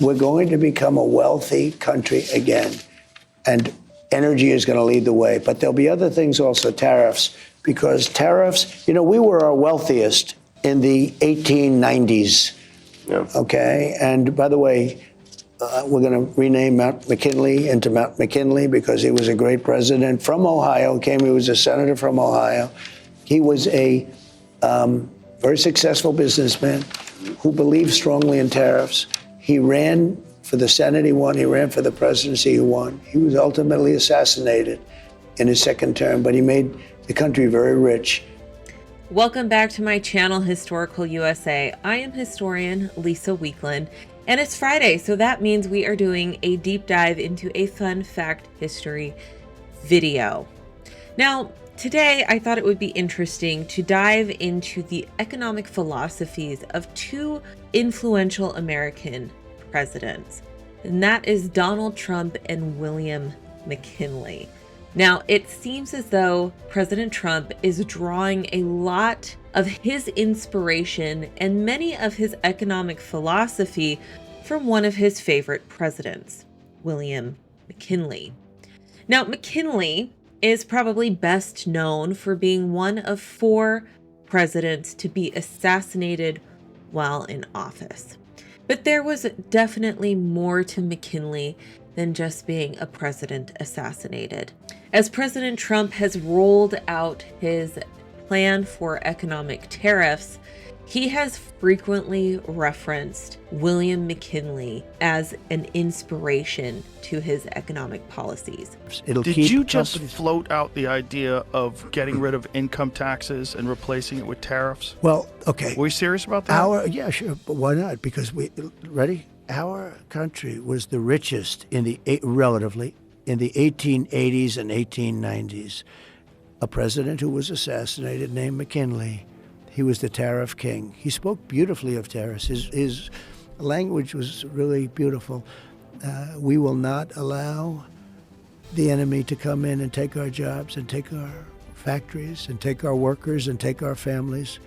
we're going to become a wealthy country again, and energy is going to lead the way. But there'll be other things also, tariffs, because tariffs, we were our wealthiest in the 1890s. Yeah. Okay. And by the way, we're going to rename Mount McKinley into Mount McKinley because he was a great president from Ohio. He was a senator from Ohio. He was a very successful businessman who believed strongly in tariffs. He ran for the Senate, he won. He ran for the presidency, he won. He was ultimately assassinated in his second term, but he made the country very rich. Welcome back to my channel, Historical USA. I am historian Lisa Weekland, and it's Friday, so that means we are doing a deep dive into a fun fact history video. Now, today I thought it would be interesting to dive into the economic philosophies of two influential American presidents, and that is Donald Trump and William McKinley. Now, it seems as though President Trump is drawing a lot of his inspiration and many of his economic philosophy from one of his favorite presidents, William McKinley. Now, McKinley is probably best known for being one of 4 presidents to be assassinated while in office. But there was definitely more to McKinley than just being a president assassinated. As President Trump has rolled out his plan for economic tariffs, he has frequently referenced William McKinley as an inspiration to his economic policies. Did you just float out the idea of getting rid of income taxes and replacing it with tariffs? Well, okay. Were you serious about that? Yeah, sure. But why not? Because our country was the richest relatively in the 1880s and 1890s. A president who was assassinated named McKinley. He was the tariff king. He spoke beautifully of tariffs. His language was really beautiful. We will not allow the enemy to come in and take our jobs and take our factories and take our workers and take our families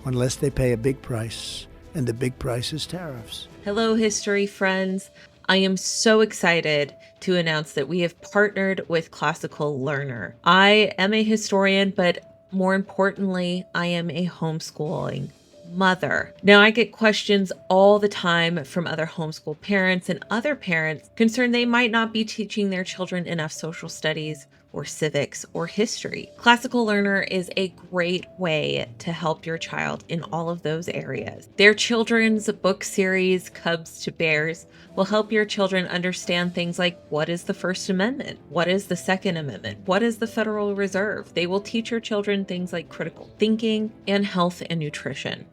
unless they pay a big price. And the big price is tariffs. Hello, history friends. I am so excited to announce that we have partnered with Classical Learner. I am a historian, but more importantly, I am a homeschooling mother. Now, I get questions all the time from other homeschool parents and other parents concerned they might not be teaching their children enough social studies or civics or history. Classical Learner is a great way to help your child in all of those areas. Their children's book series, Cubs to Bears, will help your children understand things like what is the First Amendment? What is the Second Amendment? What is the Federal Reserve? They will teach your children things like critical thinking and health and nutrition.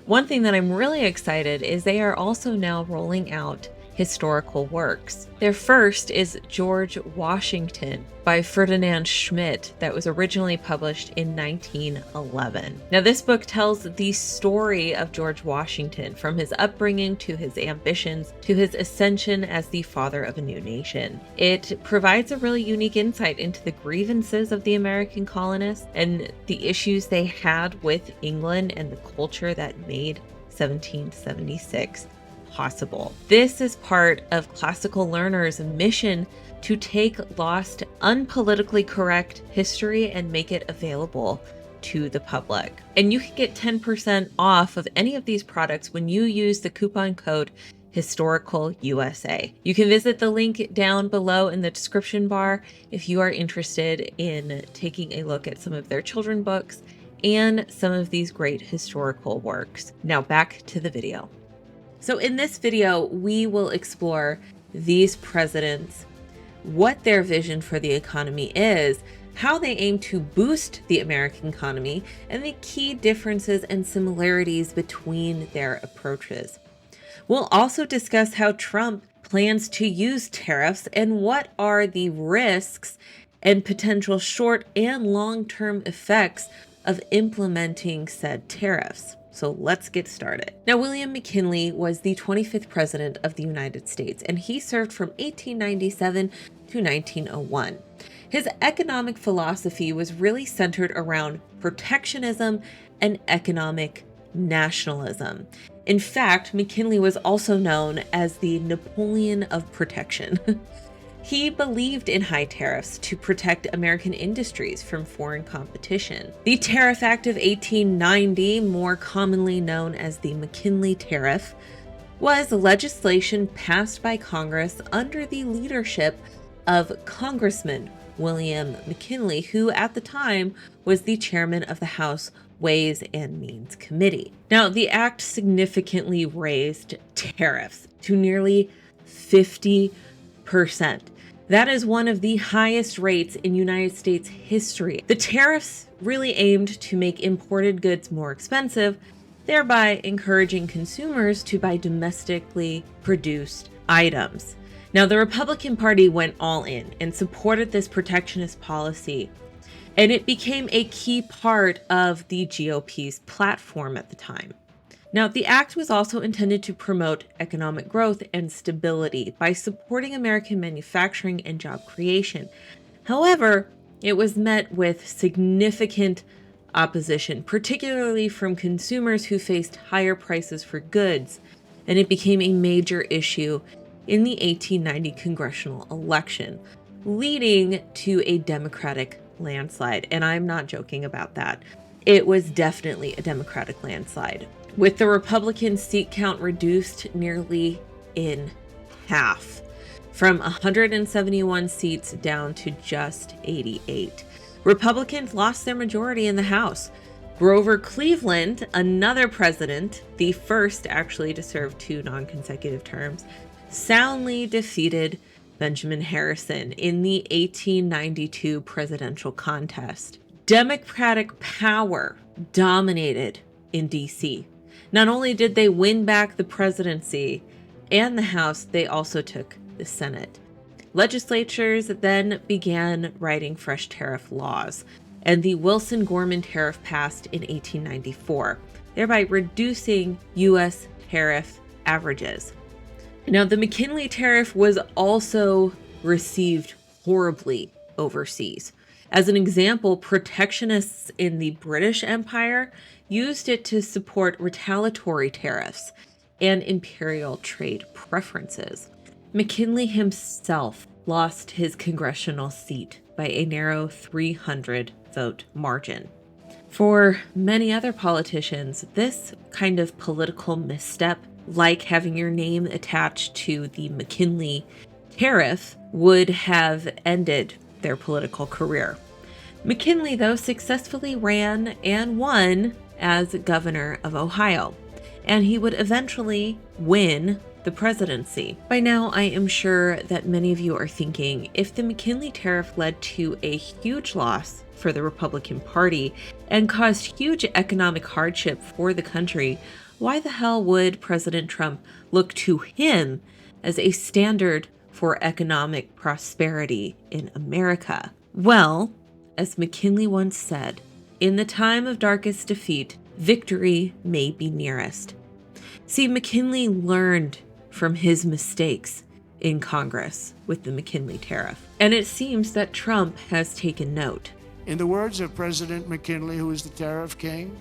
One thing that I'm really excited is they are also now rolling out historical works. Their first is George Washington by Ferdinand Schmidt that was originally published in 1911. Now, this book tells the story of George Washington from his upbringing to his ambitions to his ascension as the father of a new nation. It provides a really unique insight into the grievances of the American colonists and the issues they had with England and the culture that made 1776 possible. This is part of Classical Learner's mission to take lost, unpolitically correct history and make it available to the public. And you can get 10% off of any of these products when you use the coupon code Historical USA. You can visit the link down below in the description bar if you are interested in taking a look at some of their children's books and some of these great historical works. Now back to the video. So in this video, we will explore these presidents, what their vision for the economy is, how they aim to boost the American economy, and the key differences and similarities between their approaches. We'll also discuss how Trump plans to use tariffs and what are the risks and potential short and long-term effects of implementing said tariffs. So let's get started. Now, William McKinley was the 25th president of the United States, and he served from 1897 to 1901. His economic philosophy was really centered around protectionism and economic nationalism. In fact, McKinley was also known as the Napoleon of protection. He believed in high tariffs to protect American industries from foreign competition. The Tariff Act of 1890, more commonly known as the McKinley Tariff, was legislation passed by Congress under the leadership of Congressman William McKinley, who at the time was the chairman of the House Ways and Means Committee. Now, the act significantly raised tariffs to nearly 50%. That is one of the highest rates in United States history. The tariffs really aimed to make imported goods more expensive, thereby encouraging consumers to buy domestically produced items. Now, the Republican Party went all in and supported this protectionist policy, and it became a key part of the GOP's platform at the time. Now, the act was also intended to promote economic growth and stability by supporting American manufacturing and job creation. However, it was met with significant opposition, particularly from consumers who faced higher prices for goods, and it became a major issue in the 1890 congressional election, leading to a Democratic landslide. And I'm not joking about that. It was definitely a Democratic landslide, with the Republican seat count reduced nearly in half, from 171 seats down to just 88. Republicans lost their majority in the House. Grover Cleveland, another president, the first actually to serve 2 non-consecutive terms, soundly defeated Benjamin Harrison in the 1892 presidential contest. Democratic power dominated in D.C. Not only did they win back the presidency and the House, they also took the Senate. Legislatures then began writing fresh tariff laws, and the Wilson-Gorman tariff passed in 1894, thereby reducing U.S. tariff averages. Now, the McKinley tariff was also received horribly overseas. As an example, protectionists in the British Empire used it to support retaliatory tariffs and imperial trade preferences. McKinley himself lost his congressional seat by a narrow 300-vote margin. For many other politicians, this kind of political misstep, like having your name attached to the McKinley tariff, would have ended their political career. McKinley, though, successfully ran and won as governor of Ohio, and he would eventually win the presidency. By now, I am sure that many of you are thinking, if the McKinley tariff led to a huge loss for the Republican Party and caused huge economic hardship for the country, why the hell would President Trump look to him as a standard for economic prosperity in America? Well, as McKinley once said, in the time of darkest defeat, victory may be nearest. See, McKinley learned from his mistakes in Congress with the McKinley tariff, and it seems that Trump has taken note. In the words of President McKinley, who is the tariff king,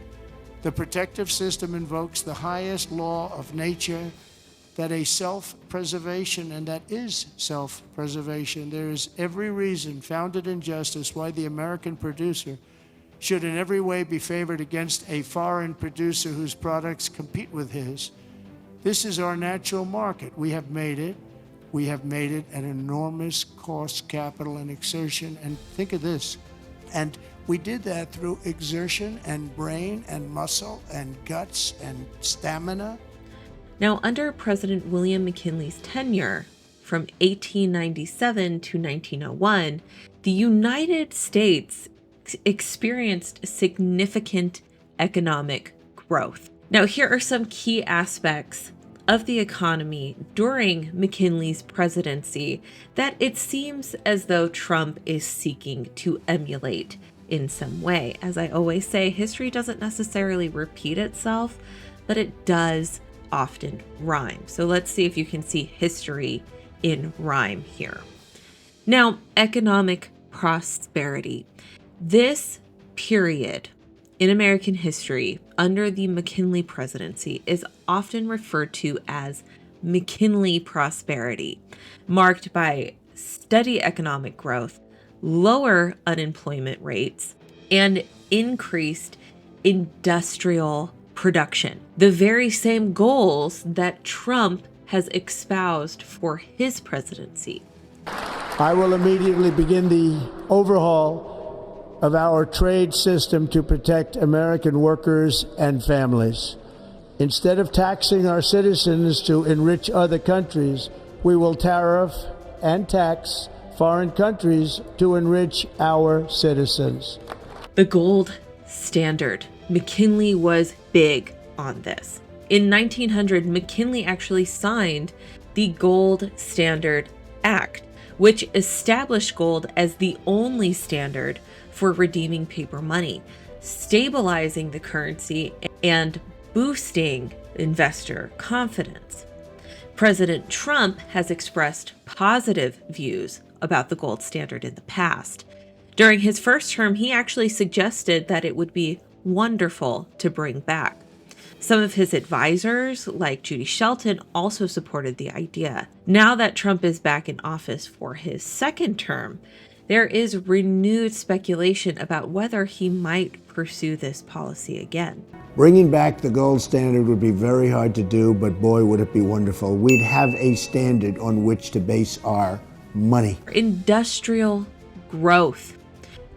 the protective system invokes the highest law of nature, that a self-preservation, and that is self-preservation. There is every reason founded in justice why the American producer should in every way be favored against a foreign producer whose products compete with his. This is our natural market. We have made it. We have made it an enormous cost, capital, and exertion. And think of this. And we did that through exertion and brain and muscle and guts and stamina. Now, under President William McKinley's tenure from 1897 to 1901, the United States experienced significant economic growth. Now, here are some key aspects of the economy during McKinley's presidency that it seems as though Trump is seeking to emulate in some way. As I always say, history doesn't necessarily repeat itself, but it does often rhyme. So let's see if you can see history in rhyme here. Now, economic prosperity. This period in American history under the McKinley presidency is often referred to as McKinley prosperity, marked by steady economic growth, lower unemployment rates, and increased industrial production. The very same goals that Trump has espoused for his presidency. I will immediately begin the overhaul of our trade system to protect American workers and families. Instead of taxing our citizens to enrich other countries, we will tariff and tax foreign countries to enrich our citizens. The gold standard. McKinley was big on this. In 1900, McKinley actually signed the Gold Standard Act, which established gold as the only standard for redeeming paper money, stabilizing the currency and boosting investor confidence. President Trump has expressed positive views about the gold standard in the past. During his first term, he actually suggested that it would be wonderful to bring back. Some of his advisors, like Judy Shelton, also supported the idea. Now that Trump is back in office for his second term, there is renewed speculation about whether he might pursue this policy again. Bringing back the gold standard would be very hard to do, but boy, would it be wonderful. We'd have a standard on which to base our money. Industrial growth.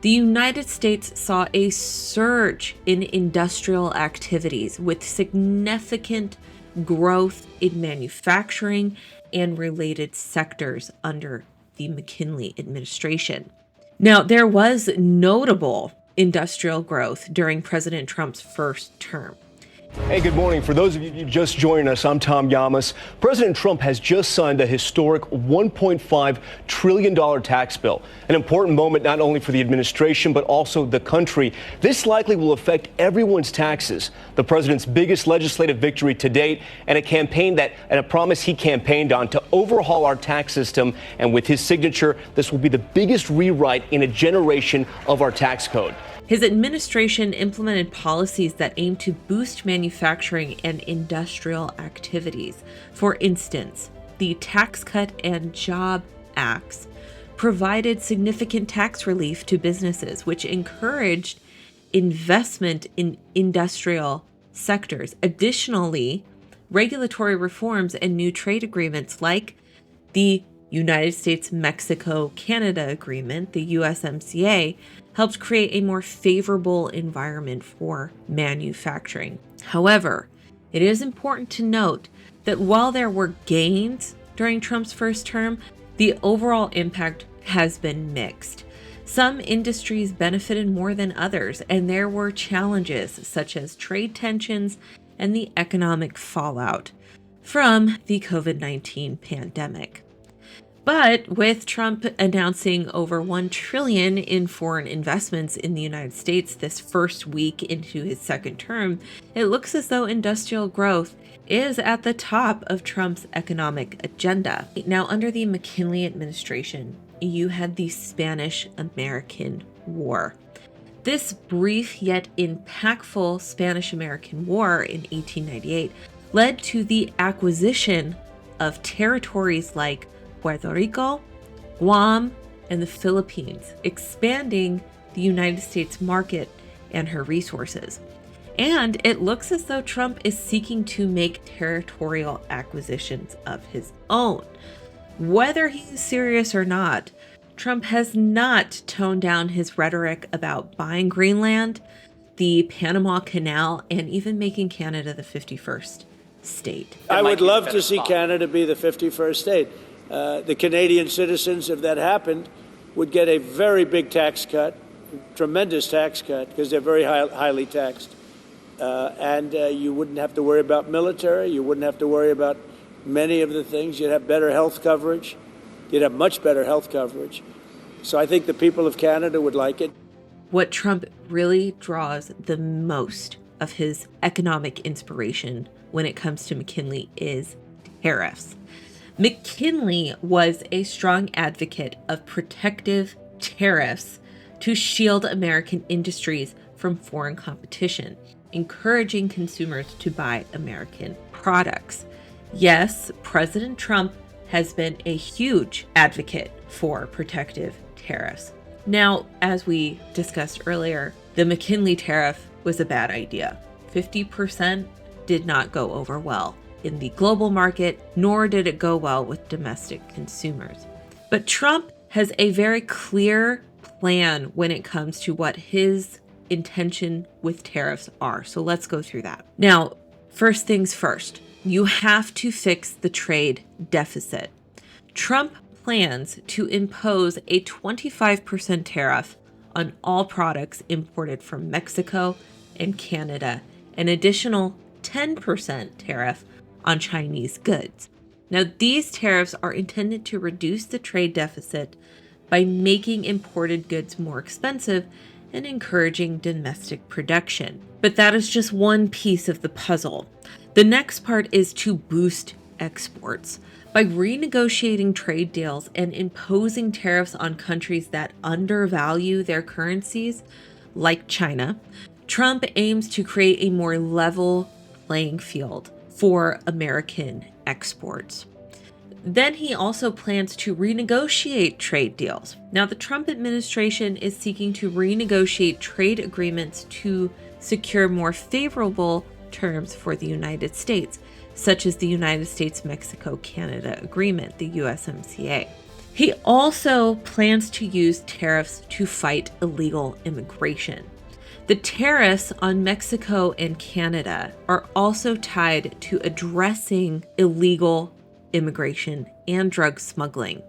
The United States saw a surge in industrial activities with significant growth in manufacturing and related sectors under the McKinley administration. Now, there was notable industrial growth during President Trump's first term. Hey, good morning. For those of you just joining us, I'm Tom Yamas. President Trump has just signed a historic $1.5 trillion tax bill, an important moment not only for the administration, but also the country. This likely will affect everyone's taxes. The president's biggest legislative victory to date, and a promise he campaigned on to overhaul our tax system. And with his signature, this will be the biggest rewrite in a generation of our tax code. His administration implemented policies that aim to boost manufacturing and industrial activities. For instance, the Tax Cut and Job Acts provided significant tax relief to businesses, which encouraged investment in industrial sectors. Additionally, regulatory reforms and new trade agreements like the United States-Mexico-Canada Agreement, the USMCA, helped create a more favorable environment for manufacturing. However, it is important to note that while there were gains during Trump's first term, the overall impact has been mixed. Some industries benefited more than others, and there were challenges such as trade tensions and the economic fallout from the COVID-19 pandemic. But with Trump announcing over $1 trillion in foreign investments in the United States this first week into his second term, it looks as though industrial growth is at the top of Trump's economic agenda. Now, under the McKinley administration, you had the Spanish-American War. This brief yet impactful Spanish-American War in 1898 led to the acquisition of territories like Puerto Rico, Guam, and the Philippines, expanding the United States market and her resources. And it looks as though Trump is seeking to make territorial acquisitions of his own. Whether he's serious or not, Trump has not toned down his rhetoric about buying Greenland, the Panama Canal, and even making Canada the 51st state. I would love to see Canada be the 51st state. The Canadian citizens, if that happened, would get a very big tax cut, tremendous tax cut, because they're very highly taxed. And you wouldn't have to worry about military. You wouldn't have to worry about many of the things. You'd have better health coverage. You'd have much better health coverage. So I think the people of Canada would like it. What Trump really draws the most of his economic inspiration when it comes to McKinley is tariffs. McKinley was a strong advocate of protective tariffs to shield American industries from foreign competition, encouraging consumers to buy American products. Yes, President Trump has been a huge advocate for protective tariffs. Now, as we discussed earlier, the McKinley tariff was a bad idea. 50% did not go over well in the global market, nor did it go well with domestic consumers. But Trump has a very clear plan when it comes to what his intention with tariffs are. So let's go through that. Now, first things first, you have to fix the trade deficit. Trump plans to impose a 25% tariff on all products imported from Mexico and Canada, an additional 10% tariff on Chinese goods. Now, these tariffs are intended to reduce the trade deficit by making imported goods more expensive and encouraging domestic production. But that is just one piece of the puzzle. The next part is to boost exports. By renegotiating trade deals and imposing tariffs on countries that undervalue their currencies, like China, Trump aims to create a more level playing field for American exports. Then he also plans to renegotiate trade deals. Now, the Trump administration is seeking to renegotiate trade agreements to secure more favorable terms for the United States, such as the United States-Mexico-Canada Agreement, the USMCA. He also plans to use tariffs to fight illegal immigration. The tariffs on Mexico and Canada are also tied to addressing illegal immigration and drug smuggling.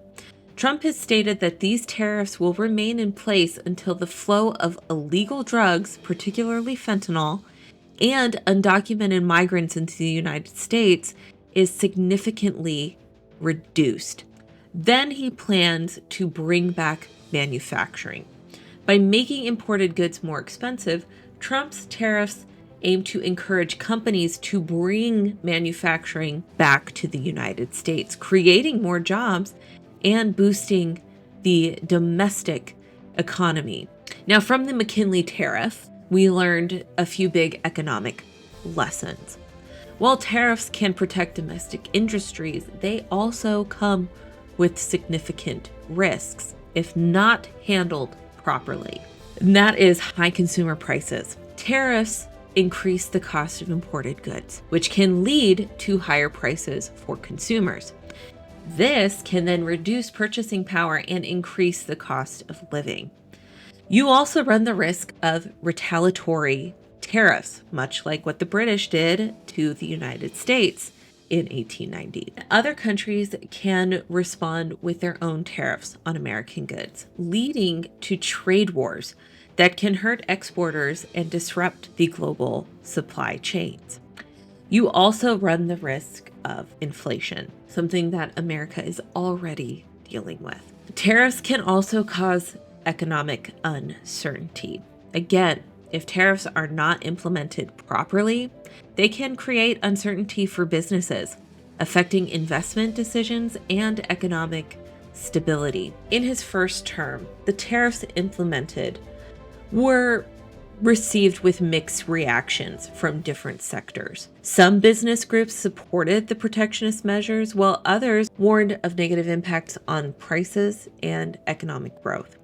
Trump has stated that these tariffs will remain in place until the flow of illegal drugs, particularly fentanyl, and undocumented migrants into the United States is significantly reduced. Then he plans to bring back manufacturing. By making imported goods more expensive, Trump's tariffs aim to encourage companies to bring manufacturing back to the United States, creating more jobs and boosting the domestic economy. Now, from the McKinley tariff, we learned a few big economic lessons. While tariffs can protect domestic industries, they also come with significant risks if not handled properly. And that is high consumer prices. Tariffs increase the cost of imported goods, which can lead to higher prices for consumers. This can then reduce purchasing power and increase the cost of living. You also run the risk of retaliatory tariffs, much like what the British did to the United States in 1890. Other countries can respond with their own tariffs on American goods, leading to trade wars that can hurt exporters and disrupt the global supply chains. You also run the risk of inflation, something that America is already dealing with. Tariffs can also cause economic uncertainty. Again, if tariffs are not implemented properly, they can create uncertainty for businesses, affecting investment decisions and economic stability. In his first term, the tariffs implemented were received with mixed reactions from different sectors. Some business groups supported the protectionist measures, while others warned of negative impacts on prices and economic growth.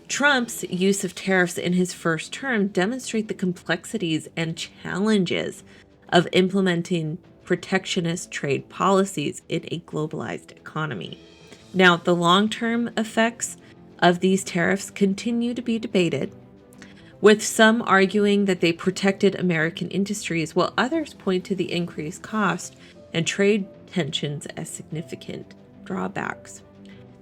Trump's use of tariffs in his first term demonstrate the complexities and challenges of implementing protectionist trade policies in a globalized economy. Now, the long-term effects of these tariffs continue to be debated, with some arguing that they protected American industries, while others point to the increased cost and trade tensions as significant drawbacks.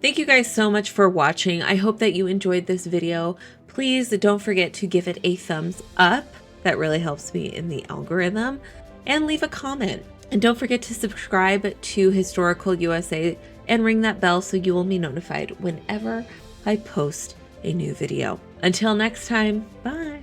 Thank you guys so much for watching. I hope that you enjoyed this video. Please don't forget to give it a thumbs up. That really helps me in the algorithm. And leave a comment. And don't forget to subscribe to Historical USA and ring that bell so you will be notified whenever I post a new video. Until next time, bye.